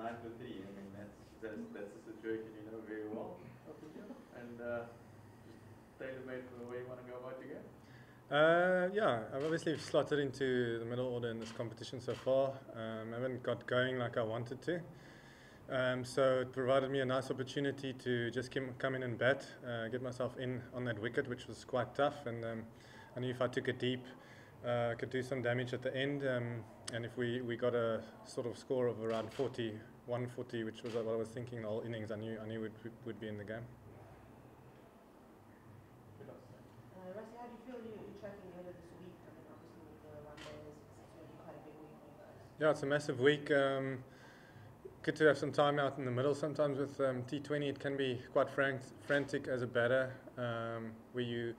9 for 3. I mean, that's a situation you know very well, and just tailor-made for the way you want to go about your game. Yeah, I've obviously slotted into the middle order in this competition so far. I haven't got going like I wanted to. So it provided me a nice opportunity to just come in and bat, get myself in on that wicket, which was quite tough. And I knew if I took it deep, I could do some damage at the end. And if we got a sort of score of around 40, 140, which was what I was thinking the whole innings, I knew would be in the game. Rassie, how do you feel you're tracking the order this week? I mean, obviously with the one day, it's going to be quite a big week for you guys. Yeah, it's a massive week. Good to have some time out in the middle. Sometimes with T20 it can be quite frantic as a batter, where you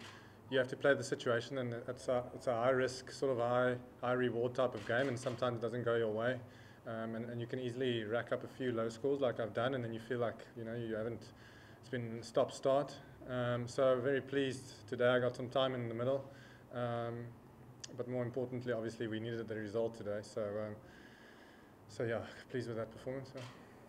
have to play the situation, and it's a high risk, sort of high reward type of game, and sometimes it doesn't go your way, and you can easily rack up a few low scores like I've done, and then you feel like you haven't. It's been stop start. So very pleased today. I got some time in the middle, but more importantly, obviously we needed the result today. So yeah, pleased with that performance. Yeah.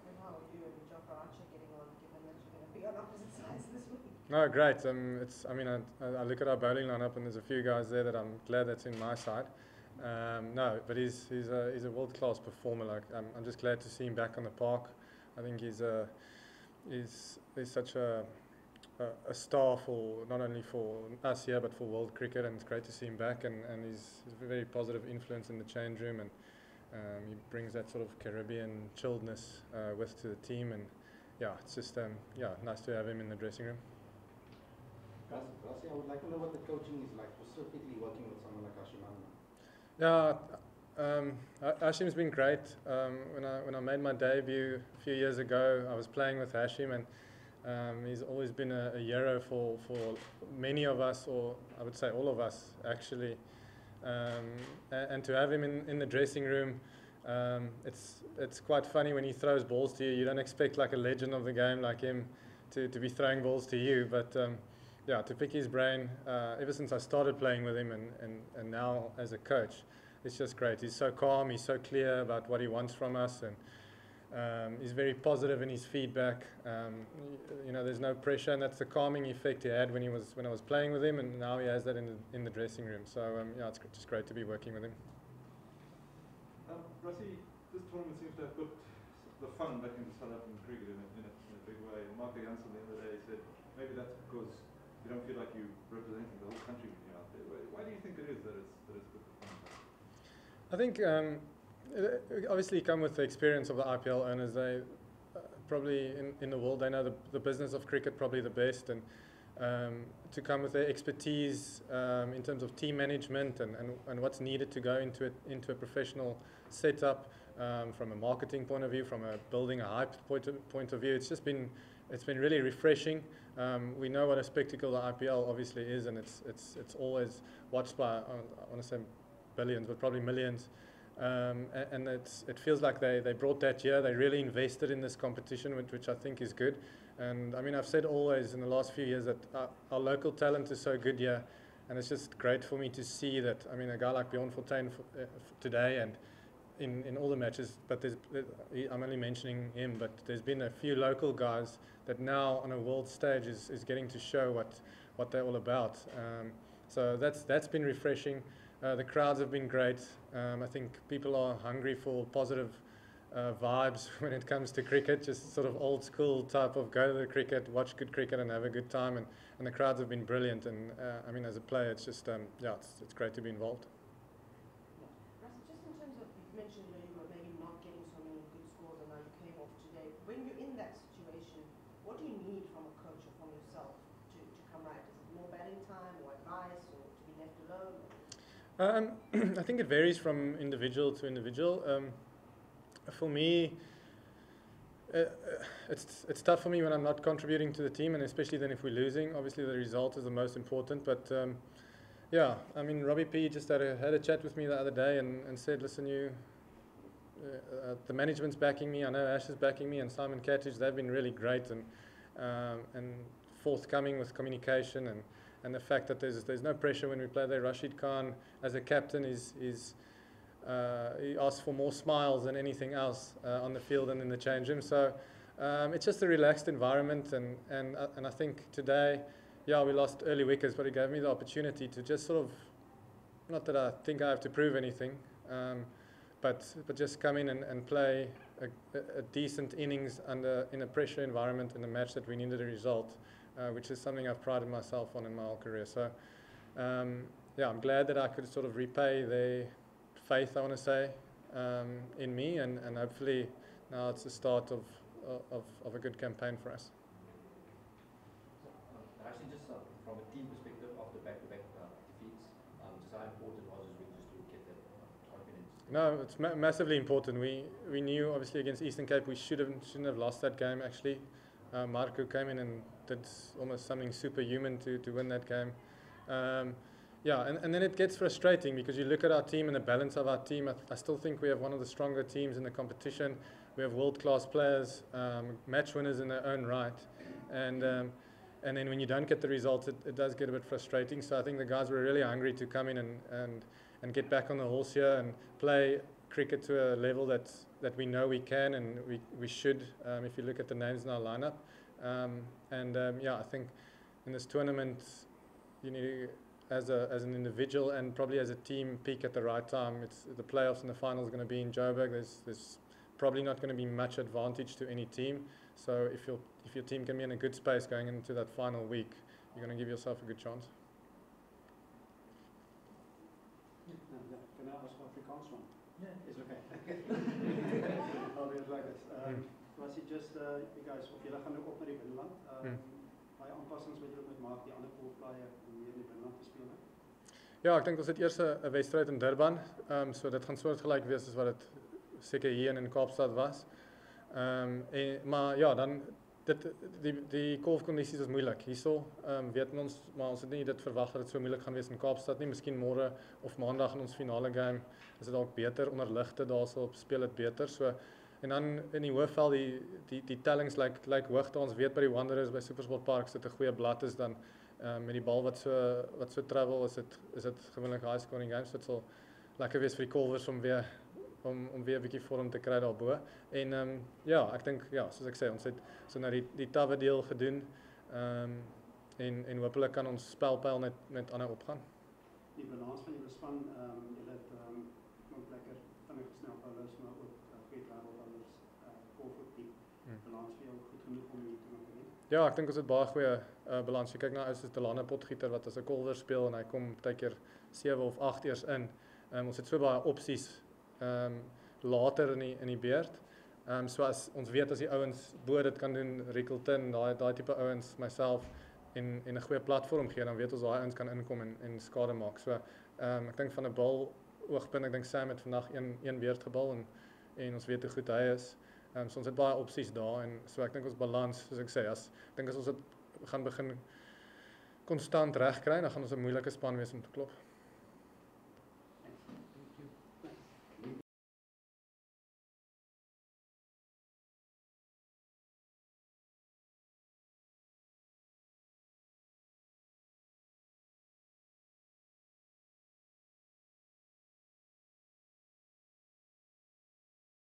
And how are you and Paarl Royals getting on, given that you're going to be on opposite sides this week? No, great. I look at our bowling lineup and there's a few guys there that I'm glad that's in my side. No, but he's a world-class performer. Like I'm just glad to see him back on the park. I think he's such a star for not only for us here but for world cricket, and it's great to see him back. And he's a very positive influence in the change room, and he brings that sort of Caribbean chilledness with to the team, and yeah, it's just nice to have him in the dressing room. Rassie, I would like to know what the coaching is like, specifically working with someone like Hashim. Yeah, Hashim's been great. When I made my debut a few years ago, I was playing with Hashim, and he's always been a hero for many of us, or I would say all of us actually. And to have him in the dressing room, it's quite funny when he throws balls to you. You don't expect like a legend of the game like him to be throwing balls to you, but yeah, to pick his brain ever since I started playing with him, and now as a coach, it's just great. He's so calm, he's so clear about what he wants from us, and he's very positive in his feedback. There's no pressure, and that's the calming effect he had when I was playing with him, and now he has that in the dressing room. So yeah, it's just great to be working with him. Rassie, this tournament seems to have put the fun back into South African cricket in a big way. Mark Jansen the other day said maybe that's because you don't feel like you're representing the whole country when you're out there. Why do you think it is that it's put the fun back? I think obviously come with the experience of the IPL owners. They probably in the world, they know the business of cricket probably the best, and to come with their expertise in terms of team management and what's needed to go into a professional setup, from a marketing point of view, from a building a hype point of view. It's been really refreshing. We know what a spectacle the IPL obviously is, and it's always watched by, I want to say billions, but probably millions. And it feels like they brought that here. They really invested in this competition, which I think is good. And I mean, I've said always in the last few years that our local talent is so good here, and it's just great for me to see that. I mean, a guy like Bjorn Fortuin today, and in all the matches, but I'm only mentioning him, but there's been a few local guys that now on a world stage is getting to show what they're all about. So that's been refreshing. The crowds have been great. I think people are hungry for positive vibes when it comes to cricket, just sort of old school type of go to the cricket, watch good cricket and have a good time, and the crowds have been brilliant. And I mean, as a player, it's just it's great to be involved. Rassie, just in terms of, you've mentioned you were maybe not getting so many good scores and now you came off today. When you're in that situation, what do you need from a coach or from yourself to come right? Is it more batting time or advice, or to be left alone? I think it varies from individual to individual. For me, it's tough for me when I'm not contributing to the team, and especially then if we're losing. Obviously, the result is the most important. But yeah, I mean, Robbie P just had a chat with me the other day and said, listen, the management's backing me. I know Ash is backing me, and Simon Cattridge. They've been really great and forthcoming with communication and the fact that there's no pressure when we play there. Rashid Khan as a captain is he asks for more smiles than anything else on the field and in the change room. So it's just a relaxed environment, and I think today, yeah, we lost early wickets, but it gave me the opportunity to just sort of, not that I think I have to prove anything, but just come in and play a decent innings in a pressure environment in a match that we needed a result, which is something I've prided myself on in my whole career. So yeah, I'm glad that I could sort of repay their faith, I want to say, in me, and hopefully now it's the start of a good campaign for us. Actually, just from a team perspective, after back-to-back defeats, just how important was this week just to get that confidence? No, it's massively important. We knew obviously against Eastern Cape we shouldn't have lost that game. Actually, Marco came in and did almost something superhuman to win that game. Yeah, and then it gets frustrating because you look at our team and the balance of our team. I still think we have one of the stronger teams in the competition. We have world-class players, match winners in their own right, and then when you don't get the results, it does get a bit frustrating. So I think the guys were really hungry to come in and get back on the horse here and play cricket to a level that we know we can and we should, if you look at the names in our lineup. Yeah, I think in this tournament, you need, as an individual and probably as a team, peak at the right time. It's the playoffs and the finals going to be in Joburg. There's probably not going to be much advantage to any team. So if your team can be in a good space going into that final week, you're going to give yourself a good chance. Can I ask Afrikaans one? Yeah, Is okay. I'll do it like this. Rassie, just you guys, of jullie gaan nou op naar die binneland. Baie aanpassings wat julle moet maak, die ander golfpaaie om hier in die binneland te speel. Ja, ek dink ons het eers 'n wedstryd in Durban. So dit gaan soortgelyk wees as wat dit seker hier in Kaapstad was. Maar ja, dan die golfkondisies is moeilik. Hierso weet ons, maar ons het nie dit verwag dat dit so moeilik gaan wees in Kaapstad nie. Miskien môre of maandag in ons finale game is dit dalk beter onder ligte daarso speel dit beter. So en dan in die hoofveld die tellings lyk hoogte. Ons weet by die Wanderers by Supersport Park dit 'n goeie blad is dan met die bal wat so travel is dit gewoonlik high scoring games. So dit sal lekker wees vir die Colvers om weer 'n bietjie vorm te kry daarbo. En ja, ek dink ja, soos ek sê, ons het so nou die tawwe deel gedoen. En hopelik kan ons spelpyl net aanhou opgaan. Die balans van julle span, julle het nog lekker vinnig gesnel bowlers, maar ook goeie travel bowlers, golfdiep. Balans vir jou goed genoeg om hier te kan wen? Ja, ek dink ons het baie goeie balans. Jy kyk na ou soos Delane Potgieter wat as 'n Colver speel en hy kom partykeer 7 of 8 eers in. Ons het so baie opsies later in die beurt. So as ons weet as die ouens bo dit kan doen, Rickleton, daai tipe ouens, myself en 'n goeie platform gee, dan weet ons daai ouens kan inkom en skade maak. So ek dink van 'n bal oogpunt, ek dink Sam het vandag een beurt gebal en ons weet hoe goed hy is. So ons het baie opsies daar en so ek dink ons balans, soos ek sê, as ons dit gaan begin konstant regkry, dan gaan ons 'n moeilike span wees om te klop.